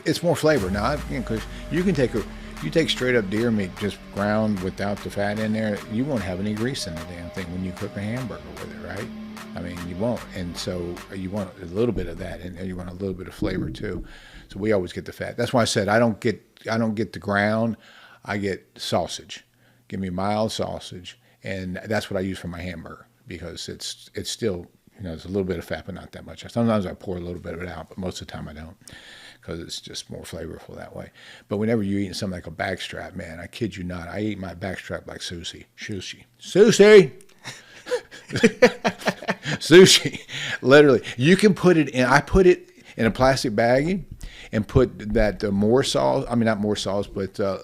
it's more flavor now because you can you take straight up deer meat just ground without the fat in there, you won't have any grease in the damn thing when you cook a hamburger with it, right? I mean, you won't, and so you want a little bit of that, and you want a little bit of flavor too. So we always get the fat. That's why I said I don't get the ground. I get sausage. Give me mild sausage, and that's what I use for my hamburger because it's still, there's a little bit of fat, but not that much. Sometimes I pour a little bit of it out, but most of the time I don't because it's just more flavorful that way. But whenever you're eating something like a backstrap, man, I kid you not, I eat my backstrap like sushi. Sushi. Literally. You can put it in, I put it in a plastic baggie and put that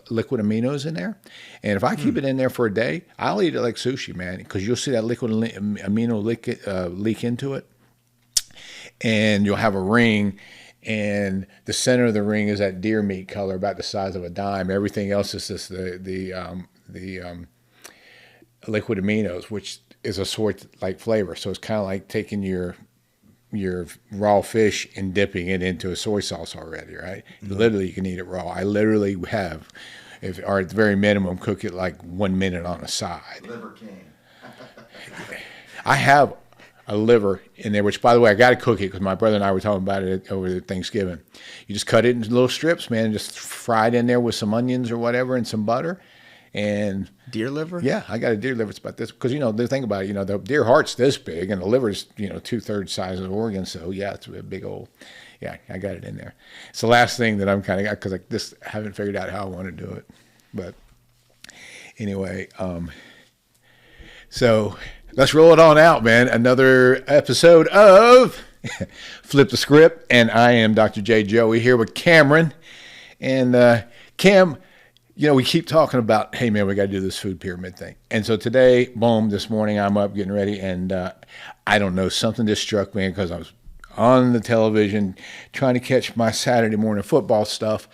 liquid aminos in there. And if I keep it in there for a day, I'll eat it like sushi, man, because you'll see that liquid amino leak into it. And you'll have a ring, and the center of the ring is that deer meat color, about the size of a dime. Everything else is just the liquid aminos, which is a sort-like flavor. So it's kind of like taking your raw fish and dipping it into a soy sauce already, right? Mm-hmm. Literally, you can eat it raw. I literally have, or at the very minimum, cook it like 1 minute on the side. Liver king. I have a liver in there, which, by the way, I got to cook it because my brother and I were talking about it over Thanksgiving. You just cut it into little strips, man, and just fry it in there with some onions or whatever and some butter. And deer liver? Yeah, I got a deer liver. It's about this because the thing about it, the deer heart's this big and the liver's 2/3 size of the organ. So yeah, it's a big old. Yeah, I got it in there. It's the last thing that I'm kind of because I just haven't figured out how I want to do it. But anyway, so let's roll it on out, man. Another episode of Flip the Script, and I am Dr. J. Joey here with Cameron, and Cam. We keep talking about, hey, man, we got to do this food pyramid thing. And so today, boom, this morning I'm up getting ready, and I don't know, something just struck me because I was on the television trying to catch my Saturday morning football stuff,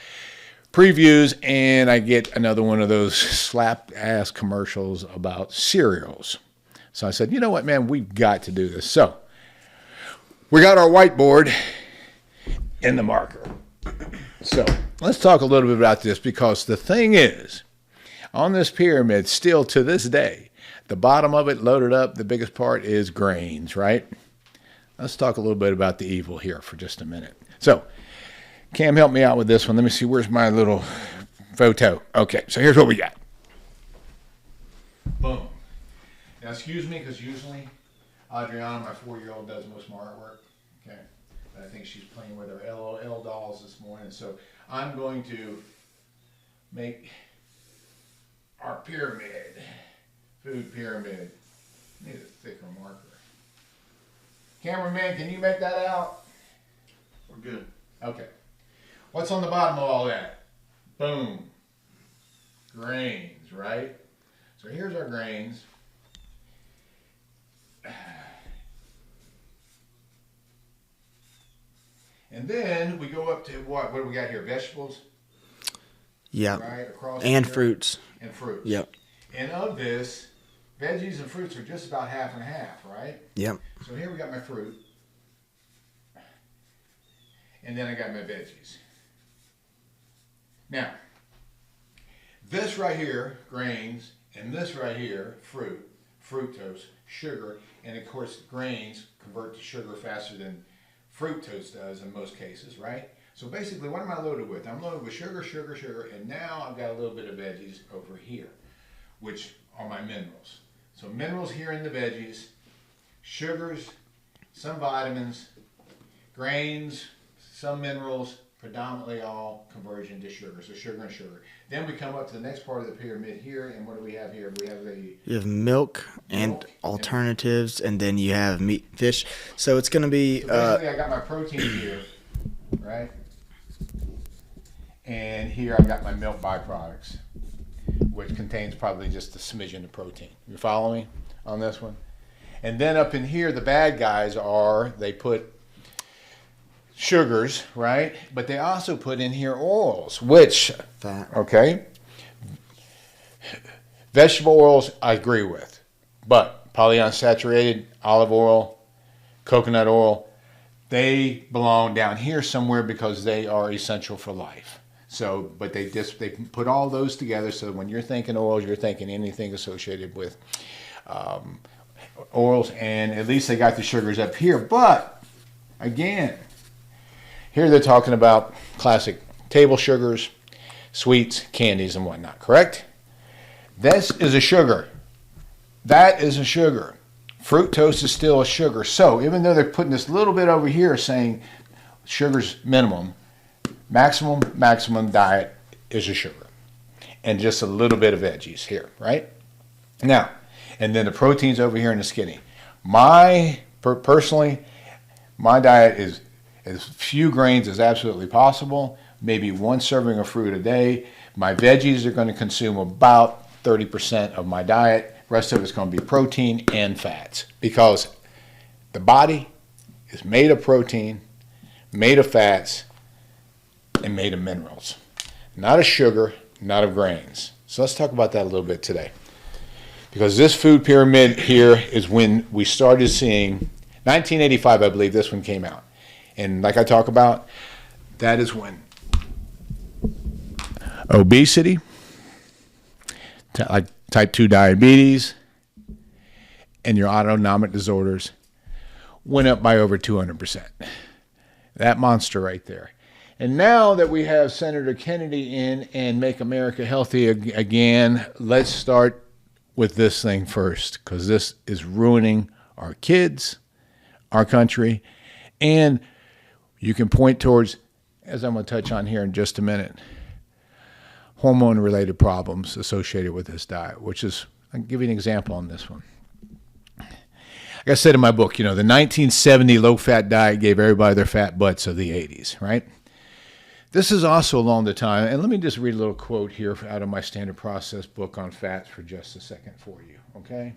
previews, and I get another one of those slap-ass commercials about cereals. So I said, you know what, man, we've got to do this. So we got our whiteboard and the marker. So let's talk a little bit about this because the thing is, on this pyramid, still to this day, the bottom of it loaded up, the biggest part is grains, right? Let's talk a little bit about the evil here for just a minute. So, Cam, help me out with this one. Let me see, where's my little photo? Okay, so here's what we got. Boom. Now, excuse me, because usually Adriana, my 4-year-old, does most of my artwork. Okay. I think she's playing with her LOL dolls this morning. So I'm going to make our pyramid, food pyramid. Need a thicker marker. Cameraman, can you make that out? We're good. Okay. What's on the bottom of all that? Boom. Grains, right? So here's our grains. And then we go up to what? What do we got here? Vegetables? Yeah. Right? Across and here. fruits. And fruits. Yep. And of this, veggies and fruits are just about half and half, right? Yep. So here we got my fruit. And then I got my veggies. Now, this right here, grains, and this right here, fruit, fructose, sugar, and of course grains convert to sugar faster than fructose does in most cases, right? So basically, what am I loaded with? I'm loaded with sugar, sugar, sugar, and now I've got a little bit of veggies over here, which are my minerals. So minerals here in the veggies, sugars, some vitamins, grains, some minerals, predominantly all conversion to sugar, so sugar and sugar. Then we come up to the next part of the pyramid here, and what do we have here? We have you have milk and alternatives, and then you have meat, fish. So it's going to be... So basically, I got my protein here, right? And here I've got my milk byproducts, which contains probably just a smidgen of protein. You follow me on this one? And then up in here, the bad guys are, they put sugars, right? But they also put in here oils, which, fat. Okay, vegetable oils I agree with, but polyunsaturated olive oil, coconut oil, they belong down here somewhere because they are essential for life. So, but they put all those together. So when you're thinking oils, you're thinking anything associated with oils, and at least they got the sugars up here. But again, here they're talking about classic table sugars, sweets, candies, and whatnot. Correct? This is a sugar. That is a sugar. Fructose is still a sugar. So even though they're putting this little bit over here saying sugar's minimum, maximum diet is a sugar. And just a little bit of veggies here, right? Now, and then the proteins over here in the skinny. Personally, my diet is as few grains as absolutely possible, maybe one serving of fruit a day. My veggies are going to consume about 30% of my diet. Rest of it's going to be protein and fats, because the body is made of protein, made of fats, and made of minerals. Not of sugar, not of grains. So let's talk about that a little bit today. Because this food pyramid here is when we started seeing, 1985 I believe this one came out. And like I talk about, that is when obesity, like type 2 diabetes, and your autonomic disorders went up by over 200%. That monster right there. And now that we have Senator Kennedy in and Make America Healthy again, let's start with this thing first, because this is ruining our kids, our country, and you can point towards, as I'm going to touch on here in just a minute, hormone-related problems associated with this diet, which is, I'll give you an example on this one. Like I said in my book, the 1970 low-fat diet gave everybody their fat butts of the 80s, right? This is also along the time, and let me just read a little quote here out of my standard process book on fats for just a second for you, okay?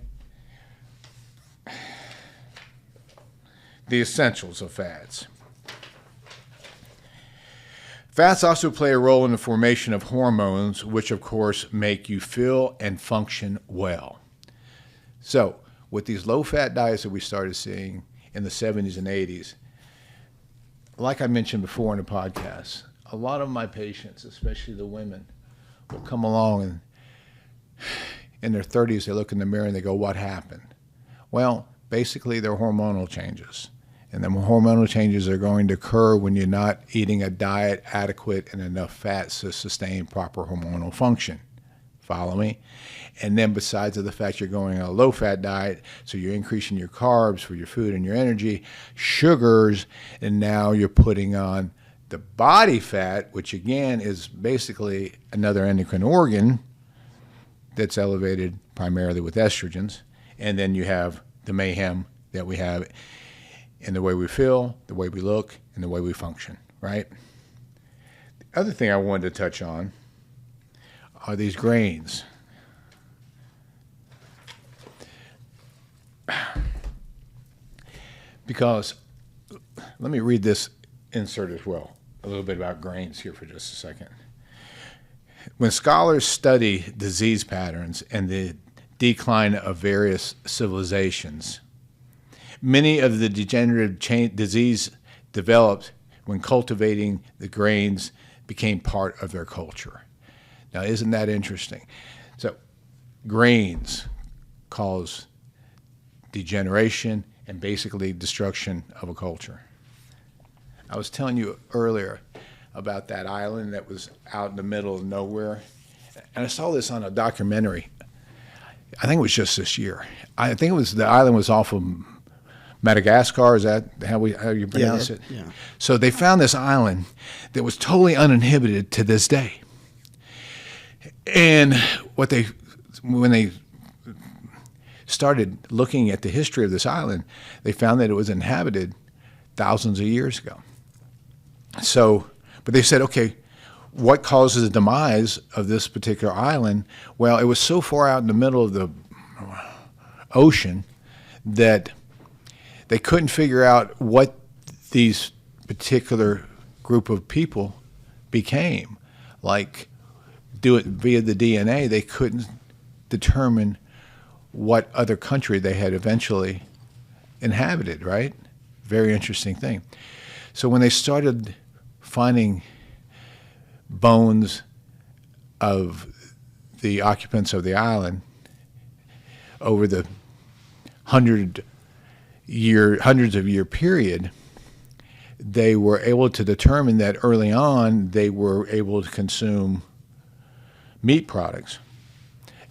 The essentials of fats. Fats also play a role in the formation of hormones, which of course make you feel and function well. So, with these low-fat diets that we started seeing in the 70s and 80s, like I mentioned before in the podcast, a lot of my patients, especially the women, will come along and in their 30s, they look in the mirror and they go, what happened? Well, basically they're hormonal changes. And then hormonal changes are going to occur when you're not eating a diet adequate and enough fats to sustain proper hormonal function. Follow me? And then besides the fact you're going on a low-fat diet, so you're increasing your carbs for your food and your energy, sugars, and now you're putting on the body fat, which again is basically another endocrine organ that's elevated primarily with estrogens. And then you have the mayhem that we have in the way we feel, the way we look, and the way we function, right? The other thing I wanted to touch on are these grains. Because, let me read this insert as well, a little bit about grains here for just a second. When scholars study disease patterns and the decline of various civilizations, many of the degenerative disease developed when cultivating the grains became part of their culture. Now, isn't that interesting? So, grains cause degeneration and basically destruction of a culture. I was telling you earlier about that island that was out in the middle of nowhere, and I saw this on a documentary. I think it was just this year. I think it was the island was off of Madagascar. Is that how you pronounce it? Yeah. So they found this island that was totally uninhibited to this day. And when they started looking at the history of this island, they found that it was inhabited thousands of years ago. So, but they said, okay, what causes the demise of this particular island? Well, it was so far out in the middle of the ocean that they couldn't figure out what these particular group of people became. Like, do it via the DNA, they couldn't determine what other country they had eventually inhabited, right? Very interesting thing. So when they started finding bones of the occupants of the island over the hundreds of year period, they were able to determine that early on they were able to consume meat products,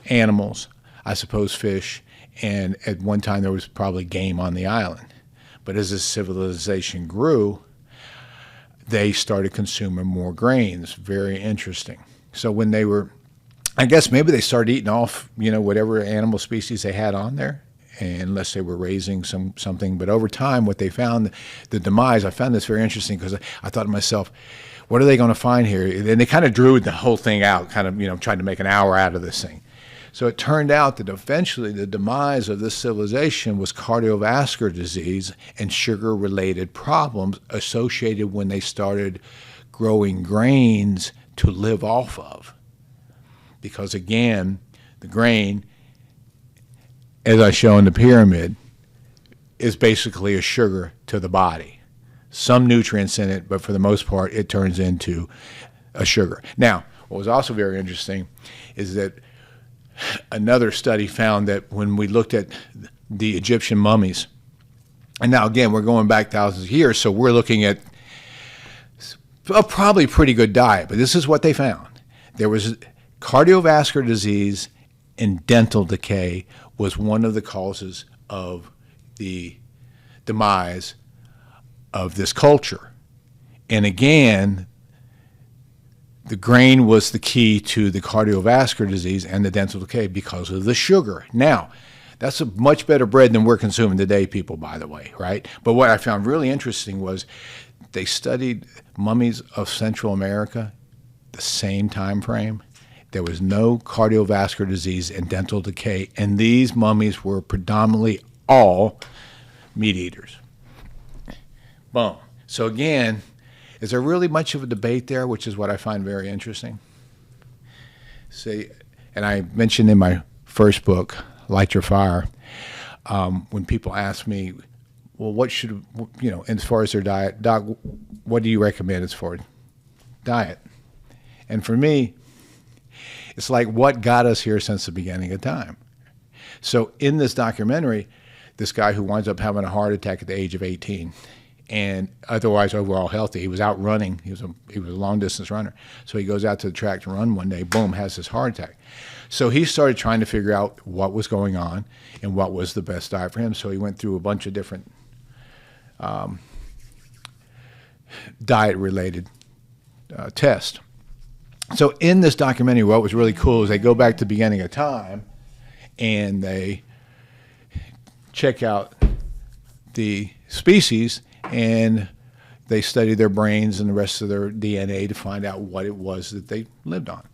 animals, I suppose fish, and at one time there was probably game on the island. But as the civilization grew, they started consuming more grains. Very interesting. So when they were, I guess maybe they started eating off, whatever animal species they had on there, unless they were raising something. But over time, what they found, the demise, I found this very interesting because I thought to myself, what are they going to find here? And they kind of drew the whole thing out, kind of, trying to make an hour out of this thing. So it turned out that eventually the demise of this civilization was cardiovascular disease and sugar-related problems associated when they started growing grains to live off of. Because again, the grain, as I show in the pyramid, is basically a sugar to the body. Some nutrients in it, but for the most part, it turns into a sugar. Now, what was also very interesting is that another study found that when we looked at the Egyptian mummies, and now again, we're going back thousands of years, so we're looking at a probably pretty good diet, but this is what they found. There was cardiovascular disease and dental decay was one of the causes of the demise of this culture. And again, the grain was the key to the cardiovascular disease and the dental decay because of the sugar. Now, that's a much better bread than we're consuming today, people, by the way, right? But what I found really interesting was they studied mummies of Central America the same time frame. There was no cardiovascular disease and dental decay, and these mummies were predominantly all meat eaters. Boom. So again, is there really much of a debate there, which is what I find very interesting? See, and I mentioned in my first book, Light Your Fire, when people ask me, well, what should, as far as their diet, Doc, what do you recommend as far as diet? And for me, it's like what got us here since the beginning of time. So in this documentary, this guy who winds up having a heart attack at the age of 18, and otherwise overall healthy. He was out running. He was a long distance runner. So he goes out to the track to run one day, boom, has this heart attack. So he started trying to figure out what was going on and what was the best diet for him. So he went through a bunch of different diet-related tests. So in this documentary, what was really cool is they go back to the beginning of time and they check out the species and they study their brains and the rest of their DNA to find out what it was that they lived on.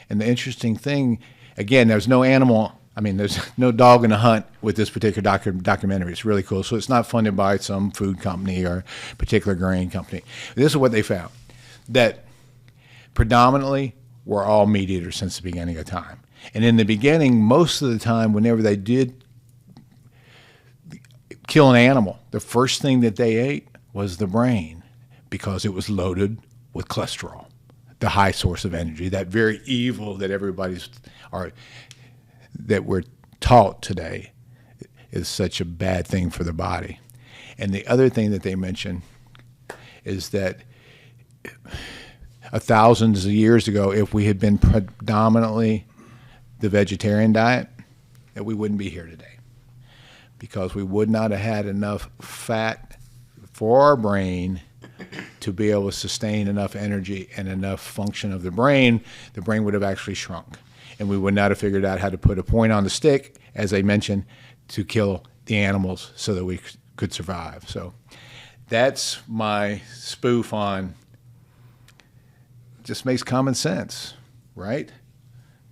And the interesting thing, again, there's no there's no dog in the hunt with this particular documentary. It's really cool. So it's not funded by some food company or particular grain company. This is what they found, that predominantly we're all meat eaters since the beginning of time. And in the beginning, most of the time, whenever they did kill an animal, the first thing that they ate was the brain because it was loaded with cholesterol, the high source of energy, that very evil that that we're taught today is such a bad thing for the body. And the other thing that they mention is that thousands of years ago, if we had been predominantly the vegetarian diet, that we wouldn't be here today, because we would not have had enough fat for our brain to be able to sustain enough energy and enough function of the brain would have actually shrunk. And we would not have figured out how to put a point on the stick, as I mentioned, to kill the animals so that we could survive. So that's my spoof on, just makes common sense, right?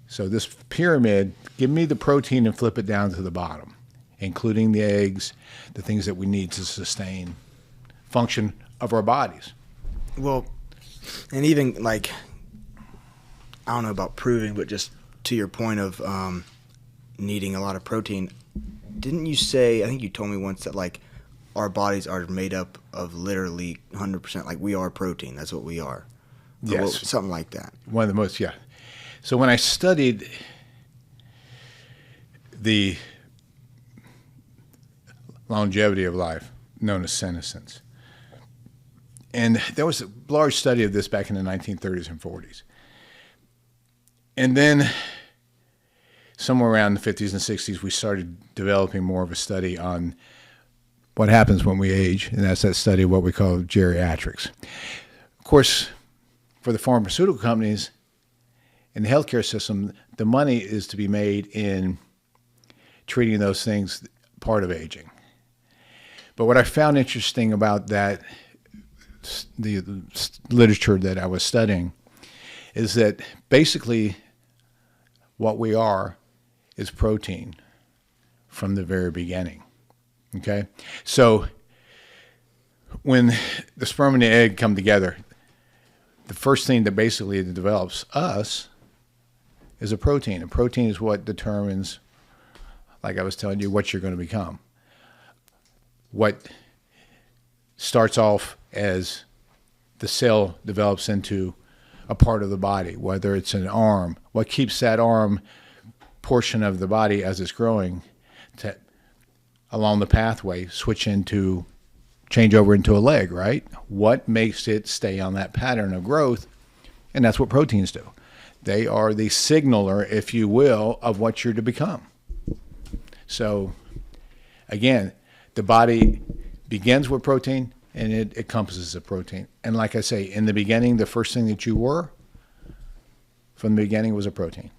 So this pyramid, give me the protein and flip it down to the bottom, including the eggs, the things that we need to sustain function of our bodies. Well, and even like, I don't know about proving, but just to your point of needing a lot of protein, didn't you say, I think you told me once that like our bodies are made up of literally 100%. Like we are protein. That's what we are. Yes. Something like that. One of the most, yeah. So when I studied the longevity of life, known as senescence, and there was a large study of this back in the 1930s and 40s. And then somewhere around the 50s and 60s, we started developing more of a study on what happens when we age, and that's that study of what we call geriatrics. Of course, for the pharmaceutical companies and the healthcare system, the money is to be made in treating those things part of aging. But what I found interesting about that, the literature that I was studying, is that basically what we are is protein from the very beginning. Okay? So when the sperm and the egg come together, the first thing that basically develops us is a protein. And protein is what determines, like I was telling you, what you're going to become. What starts off as the cell develops into a part of the body, whether it's an arm, what keeps that arm portion of the body as it's growing to, along the pathway, change over into a leg, right? What makes it stay on that pattern of growth? And that's what proteins do. They are the signaler, if you will, of what you're to become. So, again, the body begins with protein, and it encompasses a protein. And like I say, in the beginning, the first thing that you were, from the beginning, was a protein.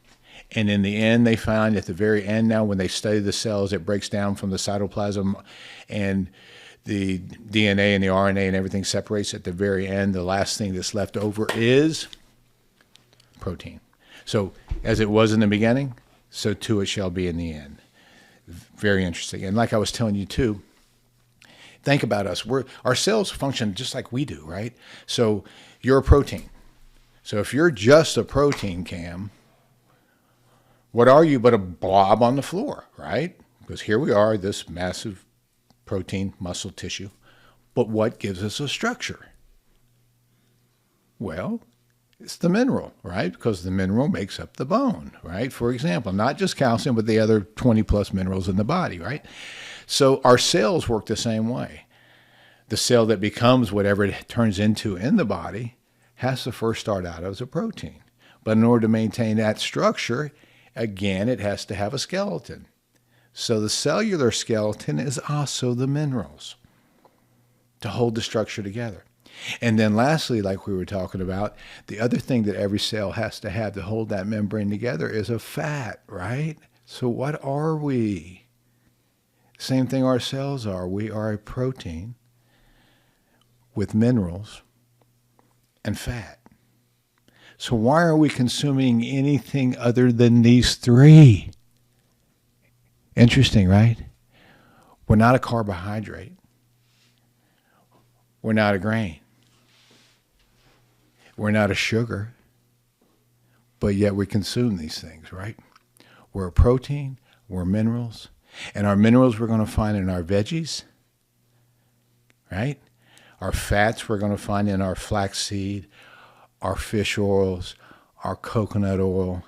And in the end, they find at the very end now, when they study the cells, it breaks down from the cytoplasm, and the DNA and the RNA and everything separates at the very end. The last thing that's left over is protein. So as it was in the beginning, so too it shall be in the end. Very interesting. And like I was telling you too, think about us. Our cells function just like we do, right? So you're a protein. So if you're just a protein, Cam, what are you but a blob on the floor, right? Because here we are, this massive protein, muscle tissue. But what gives us a structure? Well, it's the mineral, right? Because the mineral makes up the bone, right? For example, not just calcium, but the other 20 plus minerals in the body, right? So our cells work the same way. The cell that becomes whatever it turns into in the body has to first start out as a protein. But in order to maintain that structure, again, it has to have a skeleton. So the cellular skeleton is also the minerals to hold the structure together. And then lastly, like we were talking about, the other thing that every cell has to have to hold that membrane together is a fat, right? So what are we? Same thing our cells are. We are a protein with minerals and fat. So why are we consuming anything other than these three? Interesting, right? We're not a carbohydrate. We're not a grain. We're not a sugar. But yet we consume these things, right? We're a protein. We're minerals. And our minerals we're going to find in our veggies, right? Our fats we're going to find in our flaxseed, our fish oils, our coconut oil,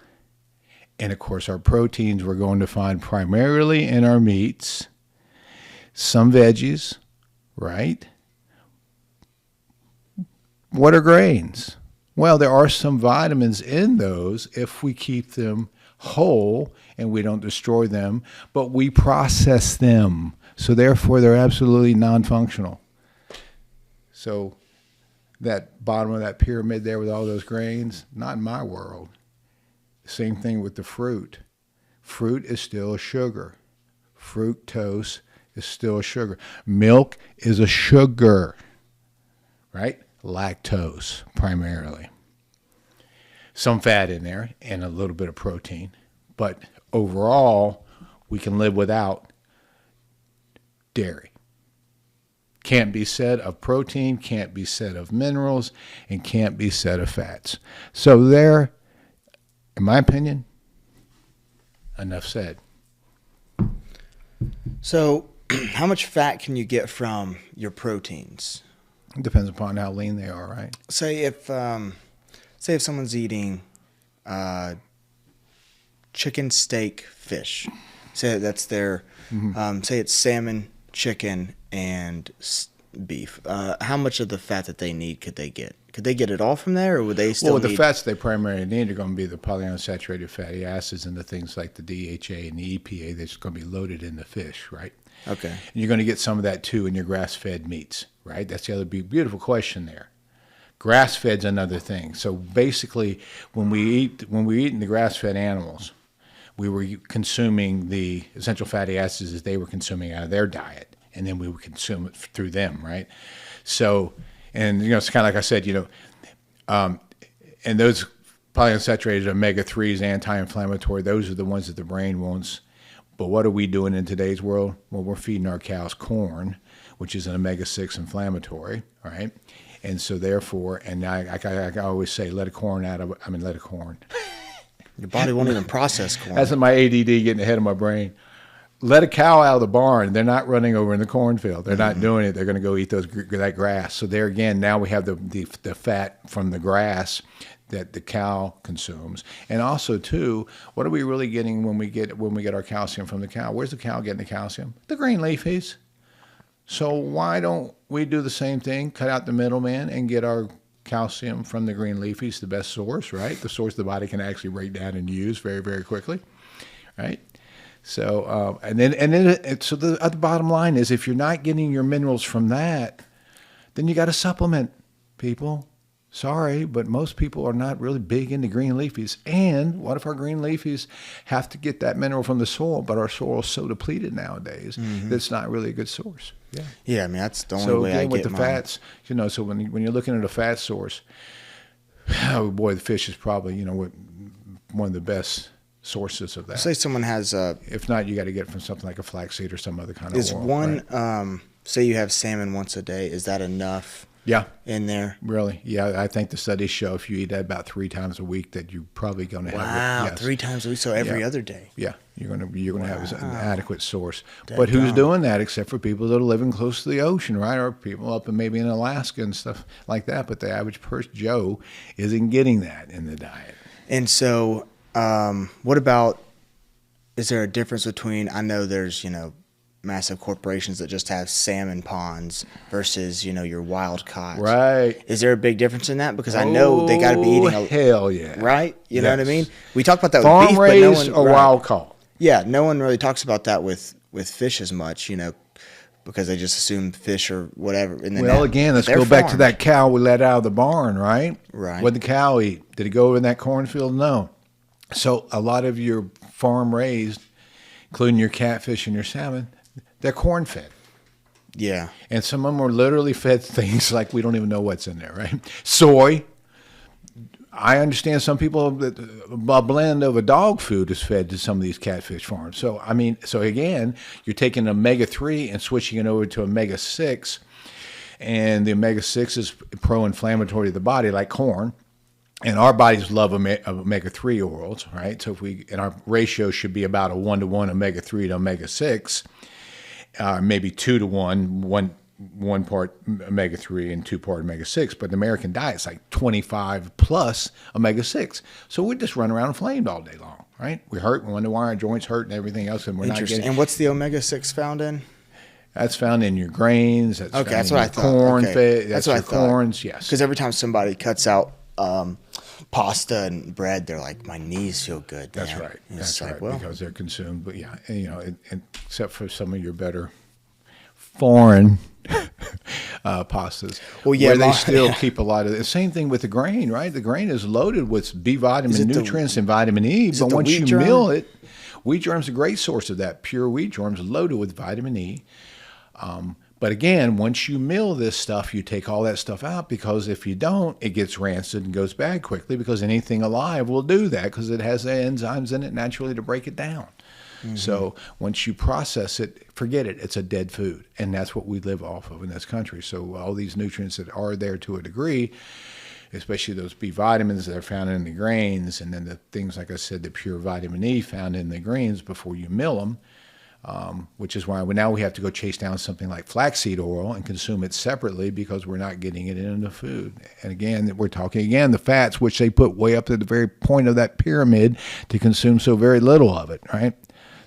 and of course our proteins we're going to find primarily in our meats, some veggies, right? What are grains? Well, there are some vitamins in those if we keep them whole and we don't destroy them, but we process them. So therefore they're absolutely non-functional. So that bottom of that pyramid there with all those grains, not in my world. Same thing with the fruit. Fruit is still a sugar. Fructose is still a sugar. Milk is a sugar, right? Lactose primarily. Some fat in there and a little bit of protein. But overall, we can live without dairy. Can't be said of protein, can't be said of minerals, and can't be said of fats. So there, in my opinion, enough said. So how much fat can you get from your proteins? It depends upon how lean they are, right? Say if someone's eating chicken, steak, fish. Say that's their say it's salmon, chicken, and beef. How much of the fat that they need could they get? Could they get it all from there, or would they still Well, the need... fats they primarily need are going to be the polyunsaturated fatty acids and the things like the DHA and the EPA that's going to be loaded in the fish, right? Okay. And you're going to get some of that too in your grass-fed meats, right? That's the other beautiful question there. Grass-fed's another thing. So basically, when we eat the grass-fed animals, we were consuming the essential fatty acids as they were consuming out of their diet, and then we would consume it through them, right? So, and it's kind of like I said, and those polyunsaturated omega-3s, anti-inflammatory, those are the ones that the brain wants. But what are we doing in today's world? Well, we're feeding our cows corn, which is an omega-6 inflammatory, right? And so therefore, and I always say, let a corn. Your body won't even process corn. That's my ADD getting ahead of my brain. Let a cow out of the barn. They're not running over in the cornfield. They're not doing it. They're going to go eat that grass. So there again, now we have the fat from the grass that the cow consumes. And also too, what are we really getting when we get our calcium from the cow? Where's the cow getting the calcium? The green leafies. So why don't we do the same thing, cut out the middleman and get our calcium from the green leafies, the best source, right? The source the body can actually break down and use very, very quickly, right? So, so the bottom line is, if you're not getting your minerals from that, then you got to supplement, people. Sorry, but most people are not really big into green leafies. And what if our green leafies have to get that mineral from the soil, but our soil is so depleted nowadays that's not really a good source. Yeah. Yeah, I mean, that's the only way I get with the mine. fats, so when you're looking at a fat source, oh boy, the fish is probably, one of the best sources of that. Say someone has if not, you got to get it from something like a flaxseed or some other kind of is oil. one right? Say you have salmon once a day, is that enough? Yeah. In there? Really? Yeah, I think the studies show if you eat that about 3 times a week that you're probably going to have Wow, yes. 3 times a week, so every other day. Yeah, you're going to have an adequate source. Dead but who's dumb. doing that except for people that are living close to the ocean, right? Or people up in maybe in Alaska and stuff like that. But the average person, Joe, isn't getting that in the diet. And so, what about, is there a difference between, I know there's, massive corporations that just have salmon ponds versus, your wild caught. Right. Is there a big difference in that? Because I know they got to be eating hell yeah. Right? You know what I Yes. mean? We talk about that Farm with beef, raised but no one, or wild caught? Yeah, no one really talks about that with fish as much, because they just assume fish or whatever. And then Well, again, let's go back to that cow we let out of the barn, right? Right. What did the cow eat? Did it go over in that cornfield? No. So a lot of your farm raised, including your catfish and your salmon, they're corn fed. Yeah. And some of them are literally fed things like we don't even know what's in there, right? Soy. I understand some people that a blend of a dog food is fed to some of these catfish farms. So, so again, you're taking omega-3 and switching it over to omega-6. And the omega-6 is pro-inflammatory to the body like corn. And our bodies love omega-3 oils, right? So and our ratio should be about a 1-to-1 omega-3 to omega-6. Maybe 2-to-1, one part omega-3 and 2 part omega-6, but the American diet's like 25 plus omega-6. So we just run around inflamed all day long, right? We hurt, we wonder why our joints hurt and everything else, and we're not getting. And what's the omega-6 found in? That's found in your grains. That's Okay, found that's in what your I thought. corn. Okay. That's what your I thought. corns, yes. Because every time somebody cuts out pasta and bread, they're like, my knees feel good. That's man. right. And That's it's right. like, well, Because they're consumed. But yeah, and except for some of your better foreign pastas, well, yeah, where they still keep a lot of the same thing with the grain, right? The grain is loaded with B vitamin nutrients and vitamin E, but once you mill it, wheat germ's a great source of that. Pure wheat germ's loaded with vitamin E. But again, once you mill this stuff, you take all that stuff out, because if you don't, it gets rancid and goes bad quickly, because anything alive will do that because it has the enzymes in it naturally to break it down. Mm-hmm. So once you process it, forget it. It's a dead food. And that's what we live off of in this country. So all these nutrients that are there to a degree, especially those B vitamins that are found in the grains, and then the things, like I said, the pure vitamin E found in the grains before you mill them, which is why now we have to go chase down something like flaxseed oil and consume it separately because we're not getting it into food. And again, we're talking again the fats, which they put way up at the very point of that pyramid to consume so very little of it, right?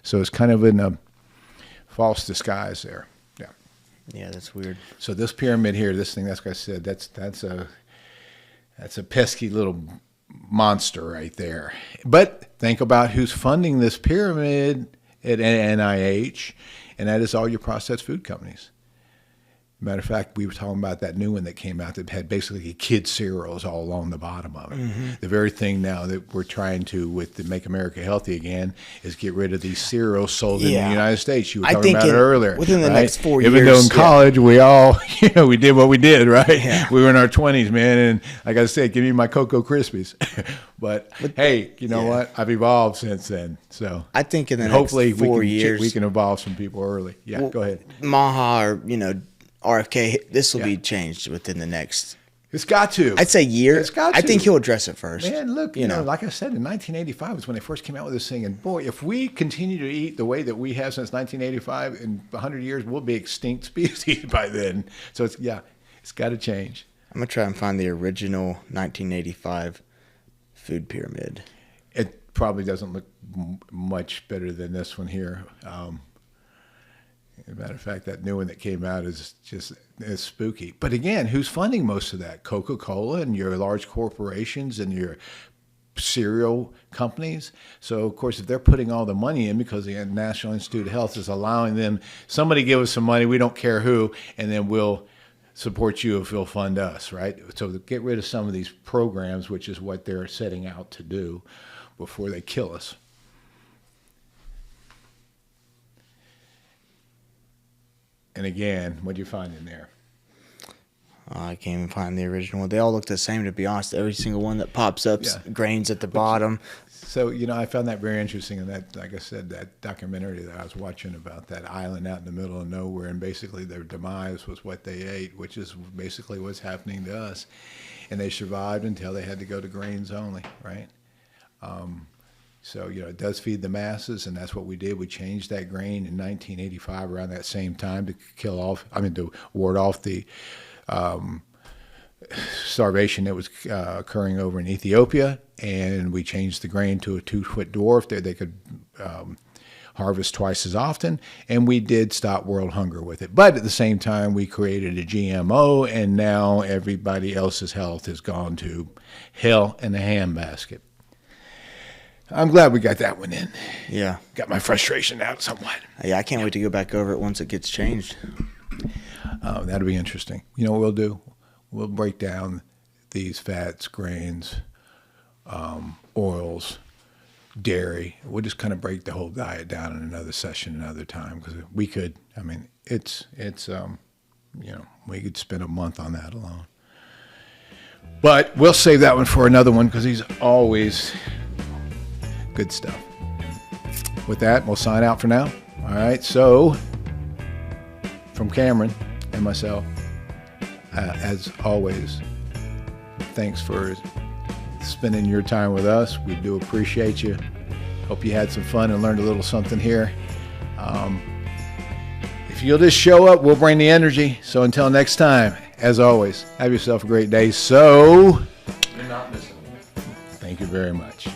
So it's kind of in a false disguise there. Yeah. Yeah, that's weird. So this pyramid here, this thing, that's what I said, that's a pesky little monster right there. But think about who's funding this pyramid at NIH, and that is all your processed food companies. Matter of fact, we were talking about that new one that came out that had basically kid cereals all along the bottom of it. Mm-hmm. The very thing now that we're trying to, with the Make America Healthy Again, is get rid of these cereals sold in the United States. You were talking about it earlier. Within the next 4 years. Even though in college we all, we did what we did, right? Yeah. We were in our 20s, man, and like I said, give me my Cocoa Krispies. but hey, you know what? I've evolved since then. So I think in the hopefully next 4 years we can evolve some people early. Yeah, go ahead. Maha or RFK, this will be changed within the next. It's got to. I'd say year. It's got to. I think he'll address it first. Man, look, you know, like I said, in 1985 was when they first came out with this thing. And boy, if we continue to eat the way that we have since 1985, in 100 years, we'll be extinct species by then. So it's got to change. I'm going to try and find the original 1985 food pyramid. It probably doesn't look much better than this one here. As a matter of fact, that new one that came out is spooky. But again, who's funding most of that? Coca-Cola and your large corporations and your cereal companies. So, of course, if they're putting all the money in because the National Institute of Health is allowing them, somebody give us some money, we don't care who, and then we'll support you if you'll fund us, right? So get rid of some of these programs, which is what they're setting out to do before they kill us. And again, what do you find in there? I can't even find the original one. They all look the same, to be honest. Every single one that pops up, grains at the bottom. So, I found that very interesting. And that, like I said, that documentary that I was watching about that island out in the middle of nowhere, and basically their demise was what they ate, which is basically what's happening to us. And they survived until they had to go to grains only, right? So, it does feed the masses, and that's what we did. We changed that grain in 1985 around that same time to ward off the starvation that was occurring over in Ethiopia. And we changed the grain to a 2-foot dwarf that they could harvest twice as often. And we did stop world hunger with it. But at the same time, we created a GMO, and now everybody else's health has gone to hell in a handbasket. I'm glad we got that one in. Yeah. Got my frustration out somewhat. Yeah, I can't wait to go back over it once it gets changed. That'll be interesting. You know what we'll do? We'll break down these fats, grains, oils, dairy. We'll just kind of break the whole diet down in another session another time, because we could, it's we could spend a month on that alone. But we'll save that one for another one, because he's always good stuff. With that, we'll sign out for now. All right. So, from Cameron and myself, as always, thanks for spending your time with us. We do appreciate you. Hope you had some fun and learned a little something here. If you'll just show up, we'll bring the energy. So until next time, as always, have yourself a great day. So, You're not missing. Thank you very much.